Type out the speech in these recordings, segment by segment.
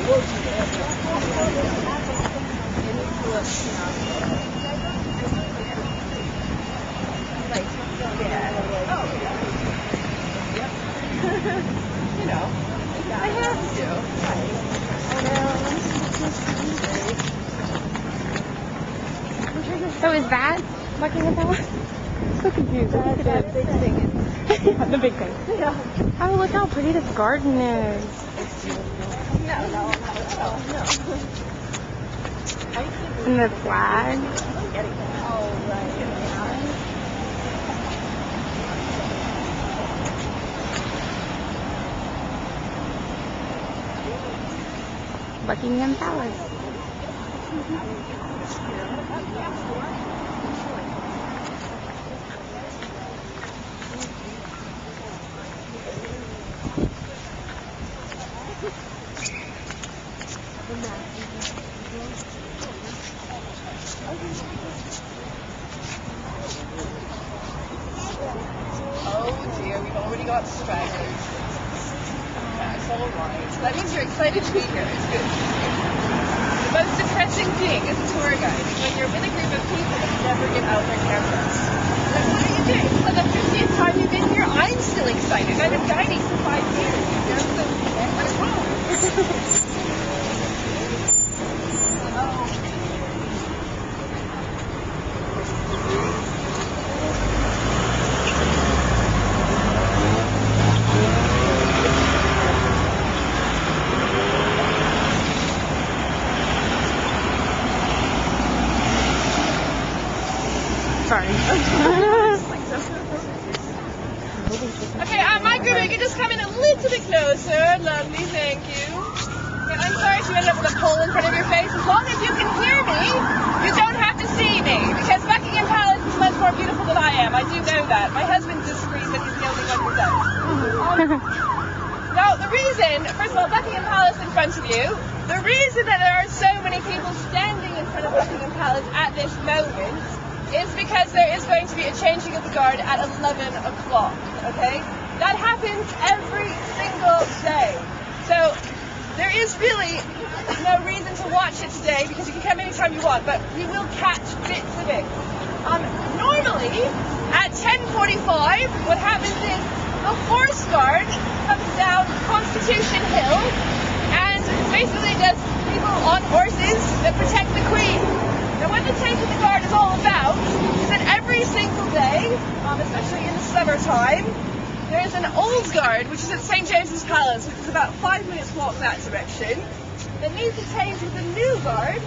You know, I have to. So is that Buckingham Palace? So confused. That big thing. The big thing. Yeah. Oh, look how pretty this garden is. No. And the flag. Oh, right. Buckingham Palace. Oh dear, we've already got stragglers. That's all right. That means you're excited to be here. It's good. The most depressing thing as a tour guide is when you're with a group of people that never get out their cameras. Like, what are you doing? For the 50th time you've been here, I'm still excited. I've been guiding for 5 years. What's wrong? Sorry. Okay, my group, you can just come in a little bit closer. Lovely, thank you. And I'm sorry if you ended up with a pole in front of your face. As long as you can hear me, you don't have to see me. Because Buckingham Palace is much more beautiful than I am. I do know that. My husband disagrees that he's the only one who does. Now, the reason, first of all, Buckingham Palace in front of you, the reason that there are so many people standing in front of Buckingham Palace at this moment is because there is going to be a changing of the guard at 11 o'clock, okay? That happens every single day. So there is really no reason to watch it today because you can come anytime you want, but you will catch bits of it. Normally, at 10:45, what happens is the horse guard comes down Constitution Hill and basically just people on horses that protect the Queen. Now, what the Change of the Guard is all about is that every single day, especially in the summertime, there is an old guard, which is at St. James's Palace, which is about 5 minutes walk that direction, that needs to change with the new guard,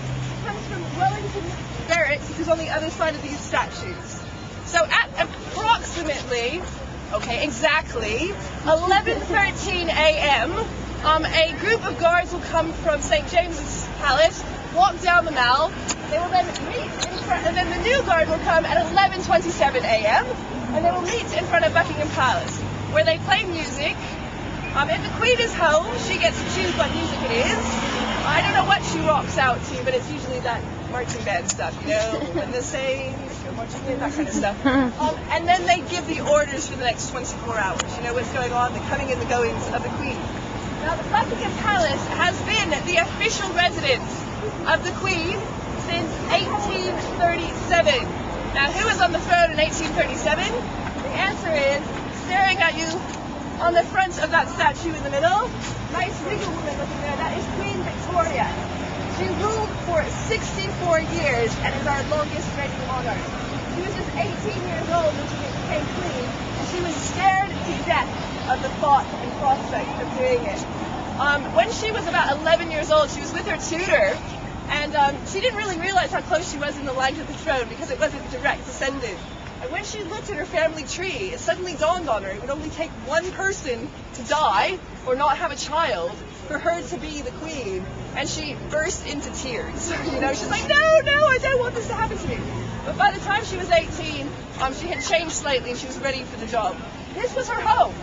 comes from Wellington Barracks, which is on the other side of these statues. So at approximately, exactly 11:13 a.m., a group of guards will come from St. James's Palace, walk down the Mall. They will then meet in front, and then the new guard will come at 11:27 a.m. and they will meet in front of Buckingham Palace, where they play music. If the Queen is home, she gets to choose what music it is. I don't know what she rocks out to, but it's usually that marching band stuff, you know, and the same, marching band, that kind of stuff. And then they give the orders for the next 24 hours. You know what's going on, the coming and the goings of the Queen. Now, the Buckingham Palace has been the official residence of the Queen since 1837. Now, who was on the throne in 1837? The answer is, staring at you on the front of that statue in the middle, nice regal woman looking there, that is Queen Victoria. She ruled for 64 years and is our longest reigning monarch. She was just 18 years old when she became queen, and she was scared to death of the thought and prospect of doing it. When she was about 11 years old, she was with her tutor, and she didn't really realize how close she was in the line to the throne because it wasn't direct descendant. And when she looked at her family tree, it suddenly dawned on her it would only take one person to die or not have a child for her to be the queen. And she burst into tears. You know, she's like, no, I don't want this to happen to me. But by the time she was 18, she had changed slightly and she was ready for the job. This was her home.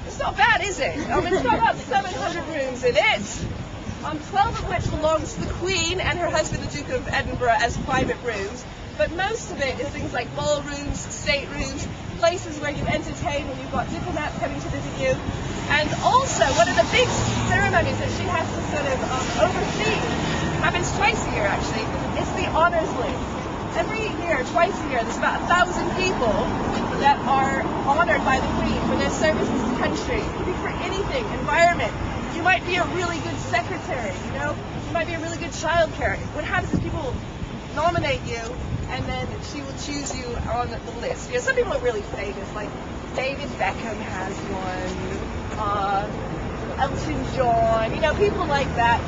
It's not bad, is it? It's got about 700 rooms in it. 12 of which belongs to the Queen and her husband, the Duke of Edinburgh, as private rooms. But most of it is things like ballrooms, staterooms, places where you entertain when you've got diplomats coming to visit you. And also, one of the big ceremonies that she has to sort of oversee happens twice a year, actually. It's the honors list. Every year, twice a year, there's about 1,000 people that are honored by the Queen for their service to the country. It could be for anything, environment. You might be a really good secretary, you know? You might be a really good child care. What happens is people nominate you, and then she will choose you on the list. You know, some people are really famous, like David Beckham has one, Elton John, you know, people like that.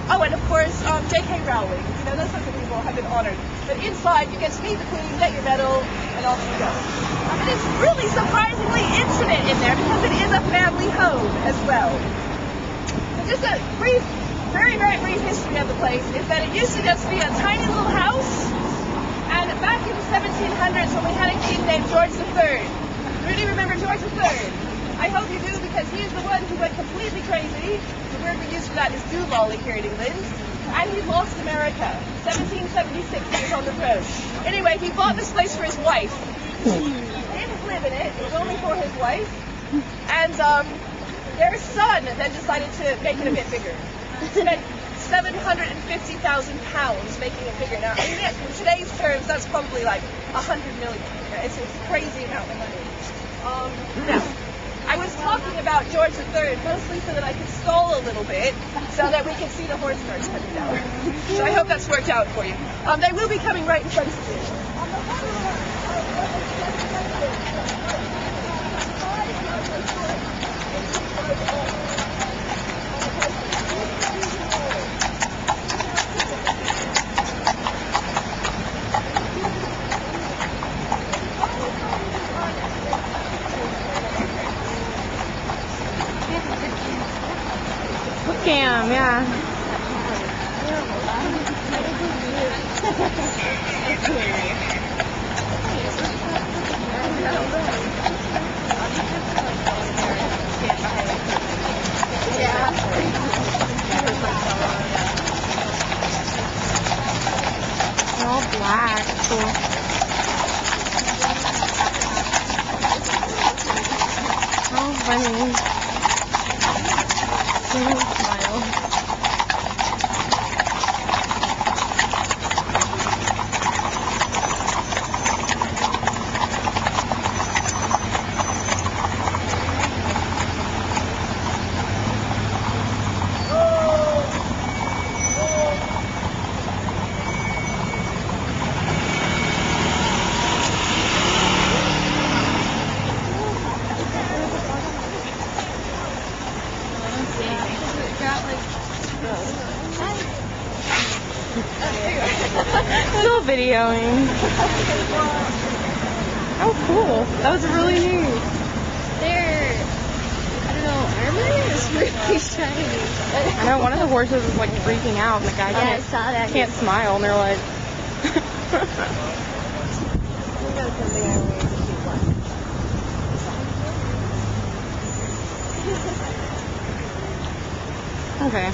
Oh, and of course, J.K. Rowling. You know, those sorts of people have been honored. But inside, you get to meet the Queen, get your medal, and off you go. And it's really surprisingly intimate in there because it is a family home as well. So just a brief, very, very brief history of the place is that it used to just be a tiny little house. And back in the 1700s, when we had a king named George III, really remember George III? I hope you do, because he is the one who went completely crazy. The word we use for that is doolally here in England. And he lost America. 1776, he was on the throne. Anyway, he bought this place for his wife. He didn't live in it. It was only for his wife. And their son then decided to make it a bit bigger. Spent £750,000 making it bigger. Now, in today's terms, that's probably like 100 million. It's a crazy amount of money. Now, I was talking about George III mostly so that I could stall a little bit so that we could see the horse carts coming down. So I hope that's worked out for you. They will be coming right in front of you. Buckingham, yeah. They're all black. Cool. How funny. Smile. Still videoing. Oh, cool. That was really neat. They're, I don't know, armor is really shiny. I know one of the horses is like freaking out, and the guy I saw that. can't smile, and they're like. Okay.